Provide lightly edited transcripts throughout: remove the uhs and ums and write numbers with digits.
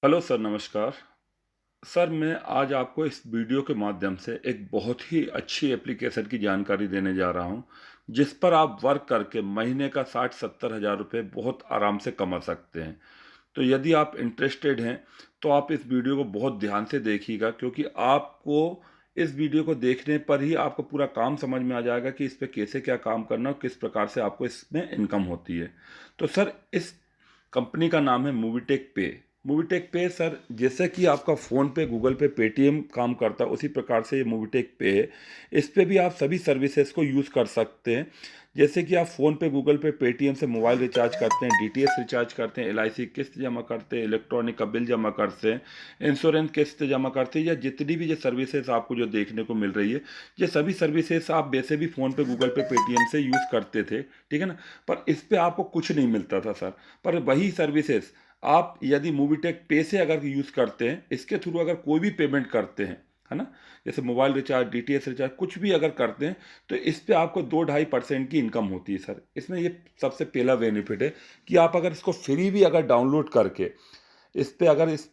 Hello sir, नमस्कार। Sir, मैं आज आपको इस वीडियो के माध्यम से एक बहुत ही अच्छी एप्लीकेशन की जानकारी देने जा रहा हूं, जिस पर आप वर्क करके महीने का 60-70 हज़ार रुपये बहुत आराम से कमा सकते हैं। तो यदि आप इंटरेस्टेड हैं तो आप इस वीडियो को बहुत ध्यान से देखिएगा, क्योंकि आपको इस वीडियो को देखने पर ही आपको पूरा काम समझ में आ जाएगा कि इस पर कैसे क्या काम करना और किस प्रकार से आपको इसमें इनकम होती है। तो सर, इस कंपनी का नाम है मूवीटेक पे। मूवीटेक पे सर, जैसे कि आपका फ़ोन पे, गूगल पे, पेटीएम काम करता है, उसी प्रकार से ये मूवीटेक पे है। इस पे भी आप सभी सर्विसेज को यूज़ कर सकते हैं। जैसे कि आप फ़ोन पे, गूगल पे, पेटीएम से मोबाइल रिचार्ज करते हैं, डीटीएच रिचार्ज करते हैं, एलआईसी किस्त जमा करते हैं, इलेक्ट्रॉनिक का बिल जमा करते हैं, इंश्योरेंस किस्त जमा करते हैं, या जितनी भी ये सर्विसेज आपको जो देखने को मिल रही है, ये सभी सर्विसेज आप वैसे भी फ़ोन पे, गूगल पे, पेटीएम से यूज़ करते थे, ठीक है ना। पर इस पे आपको कुछ नहीं मिलता था सर। पर वही सर्विसेज आप यदि मूवीटेक पे से अगर यूज़ करते हैं, इसके थ्रू अगर कोई भी पेमेंट करते हैं, है ना, जैसे मोबाइल रिचार्ज, डीटीएच रिचार्ज, कुछ भी अगर करते हैं, तो इस पे आपको 2-2.5% की इनकम होती है सर। इसमें ये सबसे पहला बेनिफिट है कि आप अगर इसको फ्री भी अगर डाउनलोड करके इस पे अगर इस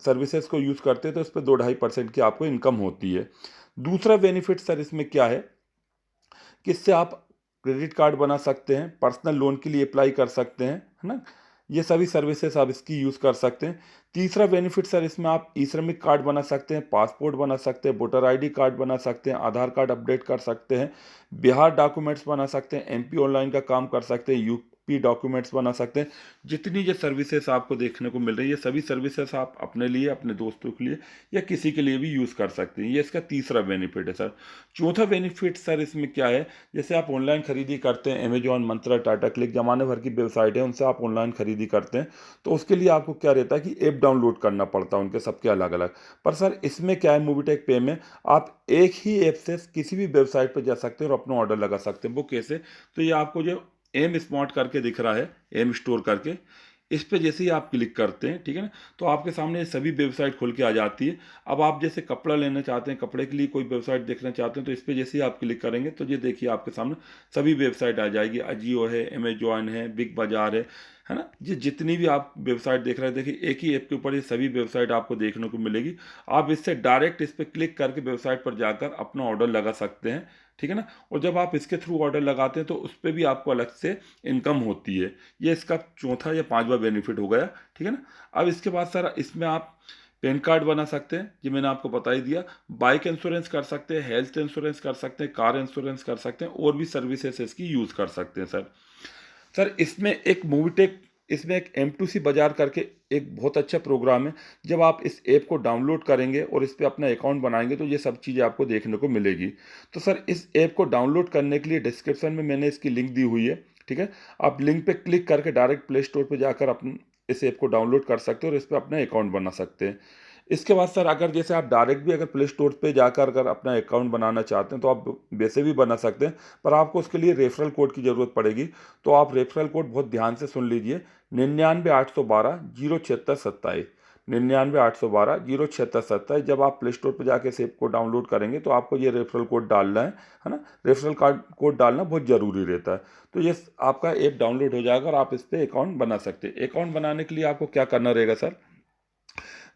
सर्विसेज को यूज़ करते हैं, तो इस पे 2-2.5% की आपको इनकम होती है। दूसरा बेनिफिट सर इसमें क्या है कि इससे आप क्रेडिट कार्ड बना सकते हैं, पर्सनल लोन के लिए अप्लाई कर सकते हैं, है ना। ये सभी सर्विसेज आप इसकी यूज़ कर सकते हैं। तीसरा बेनिफिट सर, इसमें आप ई श्रमिक कार्ड बना सकते हैं, पासपोर्ट बना सकते हैं, वोटर आईडी कार्ड बना सकते हैं, आधार कार्ड अपडेट कर सकते हैं, बिहार डॉक्यूमेंट्स बना सकते हैं, एमपी ऑनलाइन का काम कर सकते हैं, यूपी डॉक्यूमेंट्स बना सकते हैं। जितनी ये सर्विसेज आपको देखने को मिल रही है, सभी सर्विसेज आप अपने लिए, अपने दोस्तों के लिए या किसी के लिए भी यूज़ कर सकते हैं। ये इसका तीसरा बेनिफिट है सर। चौथा बेनिफिट सर इसमें क्या है, जैसे आप ऑनलाइन खरीदी करते हैं, अमेजॉन, मंत्रा, टाटा क्लिक, जमाने भर की वेबसाइट है, उनसे आप ऑनलाइन खरीदी करते हैं, तो उसके लिए आपको क्या रहता है कि ऐप डाउनलोड करना पड़ता है उनके सबके अलग अलग। पर सर, इसमें क्या है, मूवीटेक पे में आप एक ही ऐप से किसी भी वेबसाइट पर जा सकते हैं और अपना ऑर्डर लगा सकते हैं। वो कैसे? तो ये आपको जो एम स्मार्ट करके दिख रहा है, एम स्टोर करके, इस पे जैसे ही आप क्लिक करते हैं, ठीक है ना, तो आपके सामने ये सभी वेबसाइट खुल के आ जाती है। अब आप जैसे कपड़ा लेना चाहते हैं, कपड़े के लिए कोई वेबसाइट देखना चाहते हैं, तो इस पे जैसे ही आप क्लिक करेंगे, तो ये देखिए आपके सामने सभी वेबसाइट आ जाएगी। अजियो है, अमेजॉन है, बिग बाजार है ना। ये जितनी भी आप वेबसाइट देख रहे हैं, देखिए एक ही ऐप के ऊपर ये सभी वेबसाइट आपको देखने को मिलेगी। आप इससे डायरेक्ट इस पर क्लिक करके वेबसाइट पर जाकर अपना ऑर्डर लगा सकते हैं, ठीक है ना। और जब आप इसके थ्रू ऑर्डर लगाते हैं, तो उस पर भी आपको अलग से इनकम होती है। ये इसका चौथा या पांचवा बेनिफिट हो गया, ठीक है ना। अब इसके बाद सर, इसमें आप पैन कार्ड बना सकते हैं, ये मैंने आपको बता ही दिया। बाइक इंश्योरेंस कर सकते हैं, हेल्थ इंश्योरेंस कर सकते हैं, कार इंश्योरेंस कर सकते हैं, और भी सर्विसेज इसकी यूज़ कर सकते हैं सर। सर, इसमें एक M2C बाजार करके एक बहुत अच्छा प्रोग्राम है। जब आप इस ऐप को डाउनलोड करेंगे और इस पे अपना अकाउंट बनाएंगे, तो ये सब चीज़ें आपको देखने को मिलेगी। तो सर, इस ऐप को डाउनलोड करने के लिए डिस्क्रिप्शन में मैंने इसकी लिंक दी हुई है, ठीक है। आप लिंक पे क्लिक करके डायरेक्ट प्ले स्टोर पे जाकर अपन इस ऐप को डाउनलोड कर सकते हैं और इस पर अपना अकाउंट बना सकते हैं। इसके बाद सर, अगर जैसे आप डायरेक्ट भी अगर प्ले स्टोर पे जाकर अगर अपना अकाउंट बनाना चाहते हैं, तो आप वैसे भी बना सकते हैं। पर आपको उसके लिए रेफरल कोड की ज़रूरत पड़ेगी। तो आप रेफरल कोड बहुत ध्यान से सुन लीजिए, 99 812 076 27। 99 812 076 27। जब आप प्ले स्टोर पर जाके इस ऐप को डाउनलोड करेंगे, तो आपको ये रेफरल कोड डालना है ना। रेफरल कार्ड कोड डालना बहुत ज़रूरी रहता है। तो ये आपका ऐप डाउनलोड हो जाएगा और आप इस पर अकाउंट बना सकते हैं। अकाउंट बनाने के लिए आपको क्या करना रहेगा सर,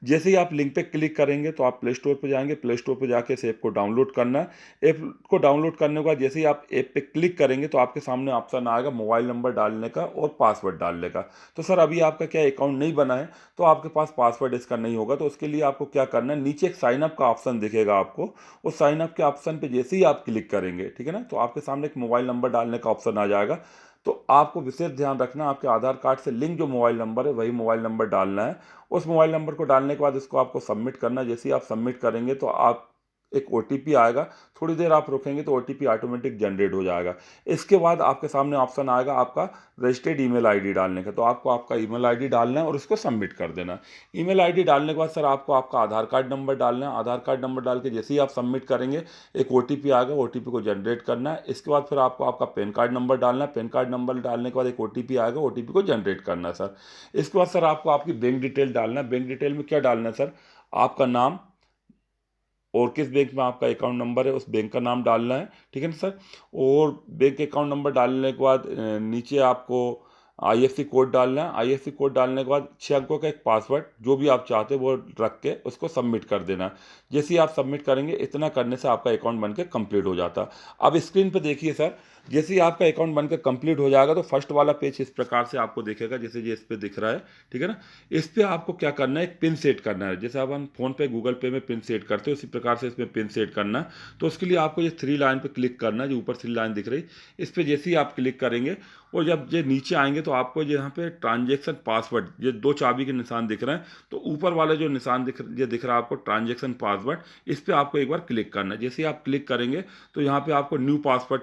जैसे ही आप लिंक पे क्लिक करेंगे, तो आप प्ले स्टोर पे जाएंगे, प्ले स्टोर पे जाके इस ऐप को डाउनलोड करना है। ऐप को डाउनलोड करने के बाद जैसे ही आप ऐप पे क्लिक करेंगे, तो आपके सामने ऑप्शन आएगा मोबाइल नंबर डालने का और पासवर्ड डालने का। तो सर, अभी आपका क्या अकाउंट नहीं बना है, तो आपके पास पासवर्ड इसका नहीं होगा। तो उसके लिए आपको क्या करना है, नीचे एक साइन अप का ऑप्शन दिखेगा आपको। उस साइन अप के ऑप्शन पे जैसे ही आप क्लिक करेंगे, ठीक है ना, तो आपके सामने एक मोबाइल नंबर डालने का ऑप्शन आ जाएगा। तो आपको विशेष ध्यान रखना, आपके आधार कार्ड से लिंक जो मोबाइल नंबर है, वही मोबाइल नंबर डालना है। उस मोबाइल नंबर को डालने के बाद इसको आपको सबमिट करना है। जैसे ही आप सबमिट करेंगे, तो आप एक ओटीपी आएगा। थोड़ी देर आप रुकेंगे तो ओटीपी ऑटोमेटिक जनरेट हो जाएगा। इसके बाद आपके सामने ऑप्शन आएगा आपका रजिस्टर्ड ईमेल आईडी डालने का। तो आपको आपका ईमेल आईडी डालना है और उसको सबमिट कर देना है। ईमेल आईडी डालने के बाद सर, आपको आपका आधार कार्ड नंबर डालना है। आधार कार्ड नंबर डाल के जैसे ही आप सबमिट करेंगे, एक ओटीपी आएगा, ओटीपी को जनरेट करना है। इसके बाद फिर आपको आपका पैन कार्ड नंबर डालना है। पैन कार्ड नंबर डालने के बाद एक ओटीपी आएगा, ओटीपी को जनरेट करना है सर। इसके बाद सर, आपको आपकी बैंक डिटेल डालना है। बैंक डिटेल में क्या डालना है सर, आपका नाम और किस बैंक में आपका अकाउंट नंबर है, उस बैंक का नाम डालना है, ठीक है ना सर। और बैंक अकाउंट नंबर डालने के बाद नीचे आपको IFSC कोड डालना है। IFSC कोड डालने के बाद 6 अंकों का एक पासवर्ड जो भी आप चाहते हैं वो रख के उसको सबमिट कर देना है। जैसे ही आप सबमिट करेंगे, इतना करने से आपका अकाउंट बन के कंप्लीट हो जाता है। अब स्क्रीन पे देखिए सर, जैसे ही आपका अकाउंट बनकर कंप्लीट हो जाएगा तो फर्स्ट वाला पेज इस प्रकार से आपको दिखेगा, जैसे ये इस पे दिख रहा है, ठीक है ना। इस पे आपको क्या करना है, एक पिन सेट करना है। जैसे अब हम फोन पे, गूगल पे में पिन सेट करते हैं, उसी प्रकार से इसमें पिन सेट करना है। तो उसके लिए आपको ये 3 लाइन पे क्लिक करना है, जो ऊपर 3 लाइन दिख रही, इस पे जैसे ही आप क्लिक करेंगे और जब ये नीचे आएंगे तो आपको यहाँ पे ट्रांजेक्शन पासवर्ड, ये 2 चाबी के निशान दिख रहे हैं, तो ऊपर वाला जो निशान ये दिख रहा है आपको ट्रांजेक्शन पासवर्ड, इस पर आपको एक बार क्लिक करना है। जैसे ही आप क्लिक करेंगे तो यहाँ पे आपको न्यू पासवर्ड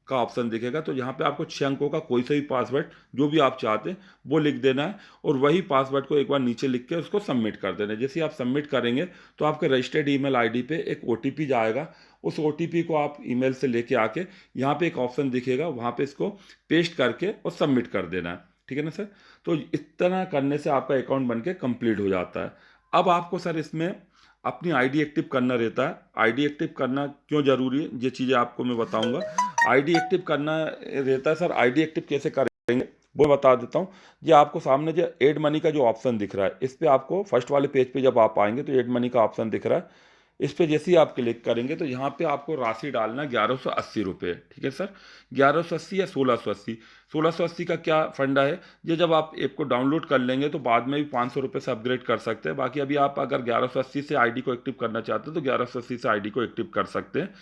का ऑप्शन दिखेगा। तो यहाँ पे आपको 6 अंकों का कोई सा भी पासवर्ड जो भी आप चाहते हैं वो लिख देना है, और वही पासवर्ड को एक बार नीचे लिख के उसको सबमिट कर देना है। जैसे आप सबमिट करेंगे तो आपके रजिस्टर्ड ईमेल आईडी पे एक OTP जाएगा। उस OTP को आप ईमेल से लेके आके यहाँ पे एक ऑप्शन दिखेगा, वहाँ पे इसको पेस्ट करके और सबमिट कर देना है, ठीक है ना सर। तो इतना करने से आपका अकाउंट बन के कंप्लीट हो जाता है। अब आपको सर इसमें अपनी आईडी एक्टिव करना रहता है। आईडी एक्टिव करना क्यों ज़रूरी है, ये चीज़ें आपको मैं बताऊंगा। आईडी एक्टिव करना रहता है सर। आईडी एक्टिव कैसे करेंगे वो बता देता हूँ। ये आपको सामने जो एड मनी का जो ऑप्शन दिख रहा है, इस पर आपको फर्स्ट वाले पेज पे जब आप आएंगे तो एड मनी का ऑप्शन दिख रहा है। इस पे जैसे ही आप क्लिक करेंगे तो यहाँ पे आपको राशि डालना 1180 रुपये, ठीक है सर। 1180 या 1680। 1680 का क्या फंडा है, ये जब आप ऐप को डाउनलोड कर लेंगे तो बाद में भी 500 रुपये से अपग्रेड कर सकते हैं। बाकी अभी आप अगर 1180 से आईडी को एक्टिव करना चाहते हैं तो 1180 से आईडी को एक्टिव कर सकते हैं।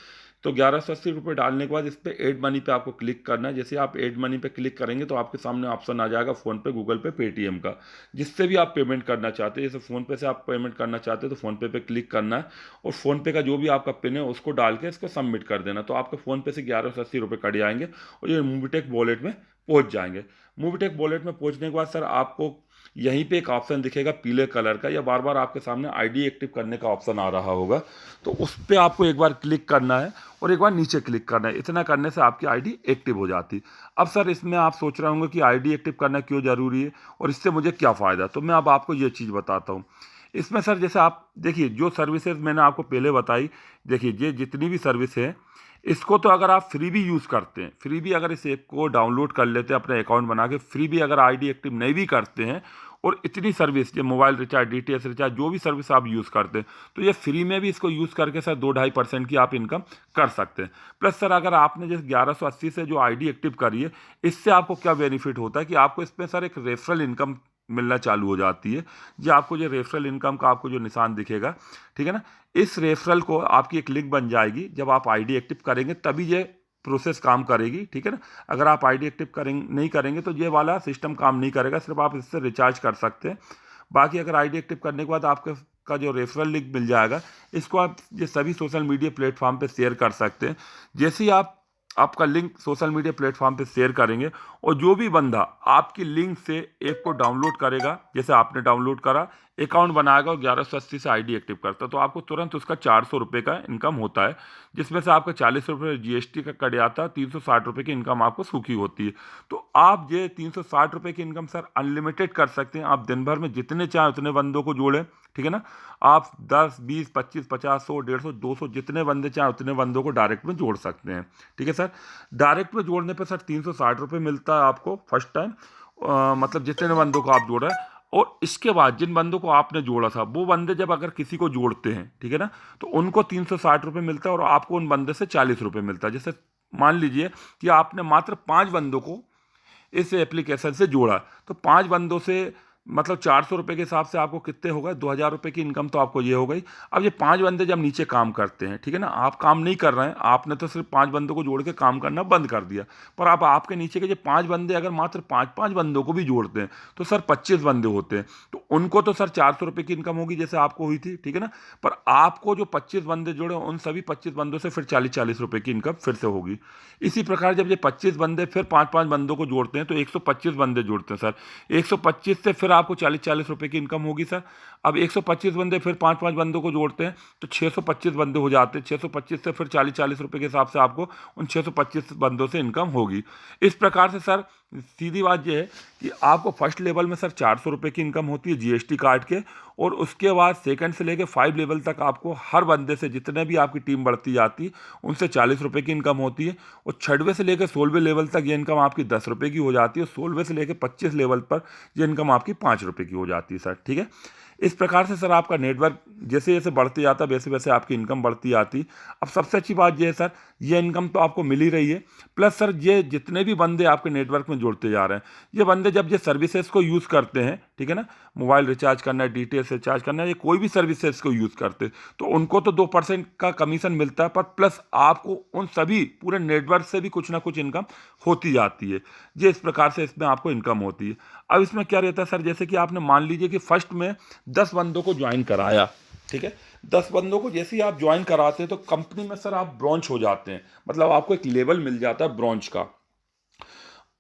तो 1180 रुपये डालने के बाद इस पर एड मनी पे आपको क्लिक करना है। जैसे आप एड मनी पे क्लिक करेंगे तो आपके सामने ऑप्शन आ जाएगा फ़ोनपे, गूगल पे, पेटीएम का, जिससे भी आप पेमेंट करना चाहते हैं। जैसे फ़ोनपे से आप पेमेंट करना चाहते हैं तो फ़ोनपे पे क्लिक करना है, और फ़ोनपे का जो भी आपका पिन है उसको डाल के इसको सबमिट कर देना। तो आपके फ़ोनपे से 1180 रुपये कट जाएंगे और ये मूवीटेक वॉलेट में पहुंच जाएंगे। मूवीटेक वॉलेट में पहुंचने के बाद सर आपको यहीं पे एक ऑप्शन दिखेगा पीले कलर का, या बार बार आपके सामने आईडी एक्टिव करने का ऑप्शन आ रहा होगा, तो उस पर आपको एक बार क्लिक करना है और एक बार नीचे क्लिक करना है। इतना करने से आपकी आईडी एक्टिव हो जाती। अब सर इसमें आप सोच रहे होंगे कि आईडी एक्टिव करना क्यों ज़रूरी है और इससे मुझे क्या फ़ायदा, तो मैं अब आपको ये चीज़ बताता हूँ। इसमें सर जैसे आप देखिए, जो सर्विसेज मैंने आपको पहले बताई, देखिए ये जितनी भी सर्विस है, इसको तो अगर आप फ्री भी यूज़ करते हैं, फ्री भी अगर इस ऐप को डाउनलोड कर लेते हैं अपने अकाउंट बना के, फ्री भी अगर आईडी एक्टिव नहीं भी करते हैं, और इतनी सर्विस, ये मोबाइल रिचार्ज, DTH रिचार्ज, जो भी सर्विस आप यूज़ करते हैं, तो ये फ्री में भी इसको यूज़ करके सर 2-2.5% की आप इनकम कर सकते हैं। प्लस सर अगर आपने जैसे 1180 से जो आईडी एक्टिव करी है, इससे आपको क्या बेनिफिट होता है कि आपको इसमें सर एक रेफरल इनकम मिलना चालू हो जाती है। जो आपको जो रेफरल इनकम का आपको जो निशान दिखेगा, ठीक है ना, इस रेफरल को आपकी एक लिंक बन जाएगी। जब आप आईडी एक्टिव करेंगे तभी ये प्रोसेस काम करेगी, ठीक है ना। अगर आप आईडी एक्टिव करेंगे नहीं करेंगे तो ये वाला सिस्टम काम नहीं करेगा, सिर्फ आप इससे रिचार्ज कर सकते हैं। बाकी अगर आईडी एक्टिव करने के बाद आपके का जो रेफरल लिंक मिल जाएगा, इसको आप ये सभी सोशल मीडिया प्लेटफॉर्म पे शेयर कर सकते हैं। जैसे ही आप आपका लिंक सोशल मीडिया प्लेटफॉर्म पे शेयर करेंगे, और जो भी बंदा आपकी लिंक से ऐप को डाउनलोड करेगा, जैसे आपने डाउनलोड करा, अकाउंट बनाएगा और 1180 से आईडी एक्टिव करता, तो आपको तुरंत उसका 400 रुपये का इनकम होता है, जिसमें से आपका 40 रुपये GST का कट जाता है। 360 रुपये की इनकम आपको सूखी होती है। तो आप ये 360 रुपये की इनकम सर अनलिमिटेड कर सकते हैं। आप दिन भर में जितने चाहें उतने बंदों को जोड़ें, ठीक है ना। आप 10, 20, 25, 50, 100, 150, 200 जितने बंदे चाहें उतने बंदों को डायरेक्ट में जोड़ सकते हैं, ठीक है सर। डायरेक्ट में जोड़ने पर सर 360 रुपये मिलता है आपको फर्स्ट टाइम, मतलब जितने बंदों को आप जोड़ रहे हैं। और इसके बाद जिन बंदों को आपने जोड़ा था, वो बंदे जब अगर किसी को जोड़ते हैं, ठीक है ना, तो उनको 360 रुपये मिलता है, और आपको उन बंदे से 40 रुपये मिलता है। जैसे मान लीजिए कि आपने मात्र 5 बंदों को इस एप्लीकेशन से जोड़ा, तो 5 बंदों से मतलब 400 रुपये के हिसाब से आपको कितने हो गए, 2000 रुपये की इनकम तो आपको ये हो गई। अब ये 5 बंदे जब नीचे काम करते हैं, ठीक है ना, आप काम नहीं कर रहे हैं, आपने तो सिर्फ 5 बंदों को जोड़ के काम करना बंद कर दिया, पर आप आपके नीचे के जो 5 बंदे अगर मात्र 5-5 बंदों को भी जोड़ते हैं तो सर 25 बंदे होते हैं, तो उनको तो सर 400 रुपये की इनकम होगी जैसे आपको हुई थी, ठीक है ना। पर आपको जो 25 बंदे जोड़े उन सभी 25 बंदों से फिर 40-40 रुपये की इनकम फिर से होगी। इसी प्रकार जब ये 25 बंदे फिर 5-5 बंदों को जोड़ते हैं तो 125 बंदे जोड़ते हैं सर। 125 से फिर आपको 40-40 रुपये की इनकम होगी सर। अब 125 बंदे फिर 5-5 बंदों को जोड़ते हैं तो 625 बंदे हो जाते हैं। 625 से फिर 40-40 रुपये के हिसाब से आपको उन 625 बंदों से इनकम होगी। इस प्रकार से सर सीधी बात ये है कि आपको फर्स्ट लेवल में सर 400 रुपये की इनकम होती है जीएसटी काट के, और उसके बाद सेकंड से लेके 5 लेवल तक आपको हर बंदे से, जितने भी आपकी टीम बढ़ती जाती उनसे 40 रुपये की इनकम होती है। और 6वें से लेकर 16वें लेवल तक ये इनकम आपकी 10 रुपये की हो जाती है, और 16वें से लेकर 25 लेवल पर ये इनकम आपकी 5 रुपये की हो जाती है सर, ठीक है। इस प्रकार से सर आपका नेटवर्क जैसे जैसे बढ़ते जाता है वैसे वैसे आपकी इनकम बढ़ती आती। अब सबसे अच्छी बात यह है सर, ये इनकम तो आपको मिल ही रही है, प्लस सर ये जितने भी बंदे आपके नेटवर्क में जुड़ते जा रहे हैं, ये बंदे जब ये सर्विसेज को यूज़ करते हैं, ठीक है ना, मोबाइल रिचार्ज करना है, डीटीएच रिचार्ज करना है, ये कोई भी सर्विसेज को यूज़ करते हैं, तो उनको तो 2% का कमीशन मिलता है, पर प्लस आपको उन सभी पूरे नेटवर्क से भी कुछ ना कुछ इनकम होती जाती है। ये इस प्रकार से इसमें आपको इनकम होती है। अब इसमें क्या रहता है सर, जैसे कि आपने मान लीजिए कि फर्स्ट में 10 बंदों को ज्वाइन कराया, ठीक है, 10 बंदों को जैसे ही आप ज्वाइन कराते हैं तो कंपनी में सर आप ब्रॉन्च हो जाते हैं, मतलब आपको एक लेवल मिल जाता है ब्रॉन्च का।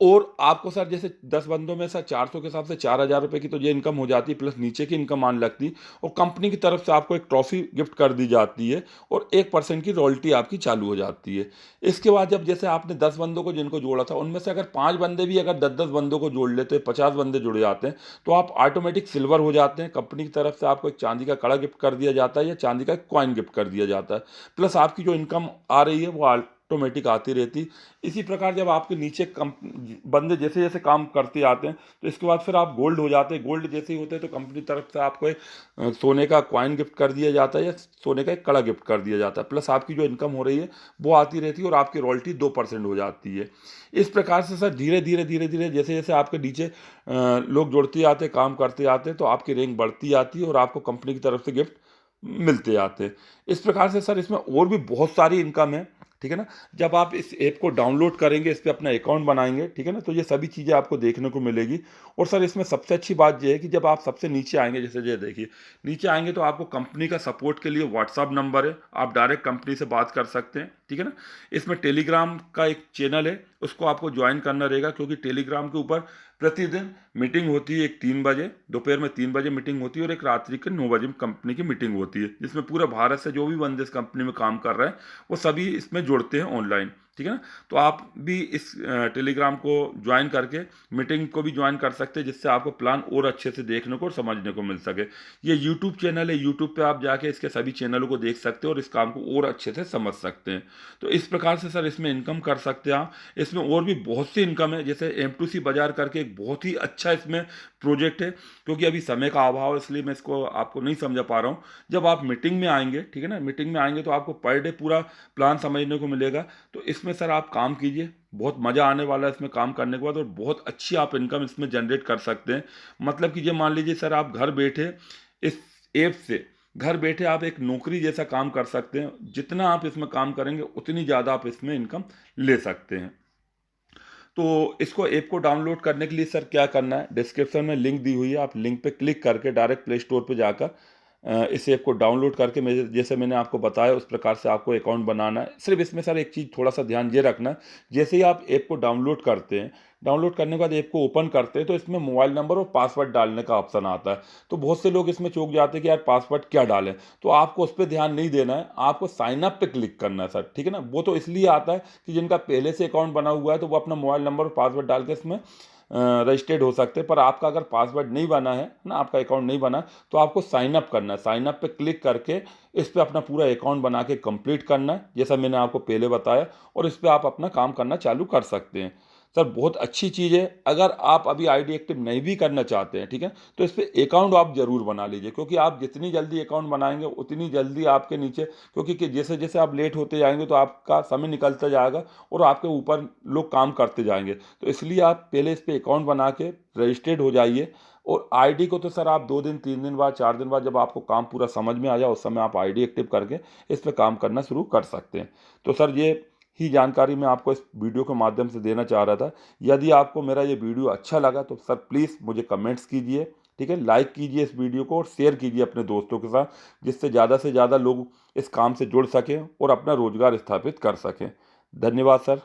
और आपको सर जैसे 10 बंदों में सर 400 के हिसाब से 4,000 रुपये की तो ये इनकम हो जाती है, प्लस नीचे की इनकम आने लगती, और कंपनी की तरफ से आपको एक ट्रॉफी गिफ्ट कर दी जाती है, और 1% की रॉयल्टी आपकी चालू हो जाती है। इसके बाद जब जैसे आपने 10 बंदों को जिनको जोड़ा था, उनमें से अगर 5 बंदे भी अगर 10-10 बंदों को जोड़ लेते हैं, 50 बंदे जुड़ जाते हैं, तो आप ऑटोमेटिक सिल्वर हो जाते हैं। कंपनी की तरफ से आपको एक चांदी का कड़ा गिफ्ट कर दिया जाता है, या चांदी का कॉइन गिफ्ट कर दिया जाता है, प्लस आपकी जो इनकम आ रही है वो ऑटोमेटिक आती रहती। इसी प्रकार जब आपके नीचे बंदे जैसे जैसे काम करते आते हैं, तो इसके बाद फिर आप गोल्ड हो जाते हैं। गोल्ड जैसे ही होते हैं तो कंपनी की तरफ से आपको एक सोने का कॉइन गिफ्ट कर दिया जाता है, या सोने का एक कड़ा गिफ्ट कर दिया जाता है, प्लस आपकी जो इनकम हो रही है वो आती रहती है, और आपकी रॉयल्टी 2% हो जाती है। इस प्रकार से सर धीरे धीरे धीरे धीरे जैसे जैसे आपके नीचे लोग जुड़ते आते हैं, काम करते आते हैं, तो आपकी रैंक बढ़ती आती है, और आपको कंपनी की तरफ से गिफ्ट मिलते आते हैं। इस प्रकार से सर इसमें और भी बहुत सारी इनकम है, ठीक है ना। जब आप इस ऐप को डाउनलोड करेंगे, इस पे अपना अकाउंट बनाएंगे, ठीक है ना, तो ये सभी चीज़ें आपको देखने को मिलेगी। और सर इसमें सबसे अच्छी बात ये है कि जब आप सबसे नीचे आएंगे, जैसे ये देखिए नीचे आएंगे, तो आपको कंपनी का सपोर्ट के लिए व्हाट्सअप नंबर है, आप डायरेक्ट कंपनी से बात कर सकते हैं, ठीक है ना। इसमें टेलीग्राम का एक चैनल है, उसको आपको ज्वाइन करना रहेगा, क्योंकि टेलीग्राम के ऊपर प्रतिदिन मीटिंग होती है। एक 3 बजे, दोपहर में 3 बजे मीटिंग होती है, और एक रात्रि के 9 बजे कंपनी की मीटिंग होती है, जिसमें पूरे भारत से जो भी बंदे इस कंपनी में काम कर रहे हैं वो सभी इसमें जुड़ते हैं ऑनलाइन, ठीक है ना। तो आप भी इस टेलीग्राम को ज्वाइन करके मीटिंग को भी ज्वाइन कर सकते हैं, जिससे आपको प्लान और अच्छे से देखने को और समझने को मिल सके। ये यूट्यूब चैनल है, यूट्यूब पे आप जाके इसके सभी चैनलों को देख सकते हो, और इस काम को और अच्छे से समझ सकते हैं। तो इस प्रकार से सर इसमें इनकम कर सकते हैं आप। इसमें और भी बहुत सी इनकम है, जैसे M2C बाजार करके एक बहुत ही अच्छा इसमें प्रोजेक्ट है, क्योंकि अभी समय का अभाव है इसलिए मैं इसको आपको नहीं समझा पा रहा हूँ। जब आप मीटिंग में आएंगे, ठीक है ना, मीटिंग में आएंगे तो आपको पर डे पूरा प्लान समझने को मिलेगा। तो इसमें सर आप काम कीजिए, बहुत मज़ा आने वाला है इसमें काम करने के बाद, और बहुत अच्छी आप इनकम इसमें जनरेट कर सकते हैं। मतलब कि ये मान लीजिए सर आप घर बैठे इस ऐप से घर बैठे आप एक नौकरी जैसा काम कर सकते हैं। जितना आप इसमें काम करेंगे उतनी ज़्यादा आप इसमें इनकम ले सकते हैं। तो इसको ऐप को डाउनलोड करने के लिए सर क्या करना है, डिस्क्रिप्शन में लिंक दी हुई है, आप लिंक पे क्लिक करके डायरेक्ट प्ले स्टोर पे जाकर इस ऐप को डाउनलोड करके, मेरे जैसे मैंने आपको बताया उस प्रकार से आपको अकाउंट बनाना है। सिर्फ इसमें सर एक चीज़ थोड़ा सा ध्यान ये रखना है, जैसे ही आप ऐप को डाउनलोड करते हैं, डाउनलोड करने के बाद ऐप को ओपन करते हैं, तो इसमें मोबाइल नंबर और पासवर्ड डालने का ऑप्शन आता है। तो बहुत से लोग इसमें चूक जाते हैं कि यार पासवर्ड क्या डालें, तो आपको उस पर ध्यान नहीं देना है, आपको साइन अप पे क्लिक करना है सर, ठीक है ना। वो तो इसलिए आता है कि जिनका पहले से अकाउंट बना हुआ है तो वो अपना मोबाइल नंबर और पासवर्ड डाल के इसमें रजिस्टर्ड हो सकते हैं। पर आपका अगर पासवर्ड नहीं बना है ना, आपका अकाउंट नहीं बना, तो आपको साइन अप करना है। साइन अप पे क्लिक करके इस पे अपना पूरा अकाउंट बना के कंप्लीट करना है, जैसा मैंने आपको पहले बताया, और इस पे आप अपना काम करना चालू कर सकते हैं। सर बहुत अच्छी चीज़ है। अगर आप अभी आईडी एक्टिव नहीं भी करना चाहते हैं, ठीक है, तो इस पर अकाउंट आप ज़रूर बना लीजिए, क्योंकि आप जितनी जल्दी अकाउंट बनाएंगे उतनी जल्दी आपके नीचे, क्योंकि जैसे जैसे आप लेट होते जाएंगे तो आपका समय निकलता जाएगा और आपके ऊपर लोग काम करते जाएंगे। तो इसलिए आप पहले इस पर अकाउंट बना के रजिस्टर्ड हो जाइए। और आईडी को तो सर आप 2 दिन 3 दिन बाद 4 दिन बाद जब आपको काम पूरा समझ में आ जाए उस समय आप आईडी एक्टिव करके इस पर काम करना शुरू कर सकते हैं। तो सर ये ही जानकारी मैं आपको इस वीडियो के माध्यम से देना चाह रहा था। यदि आपको मेरा ये वीडियो अच्छा लगा तो सर प्लीज़ मुझे कमेंट्स कीजिए, ठीक है, लाइक कीजिए इस वीडियो को, और शेयर कीजिए अपने दोस्तों के साथ, जिससे ज़्यादा से ज़्यादा लोग इस काम से जुड़ सकें और अपना रोजगार स्थापित कर सकें। धन्यवाद सर।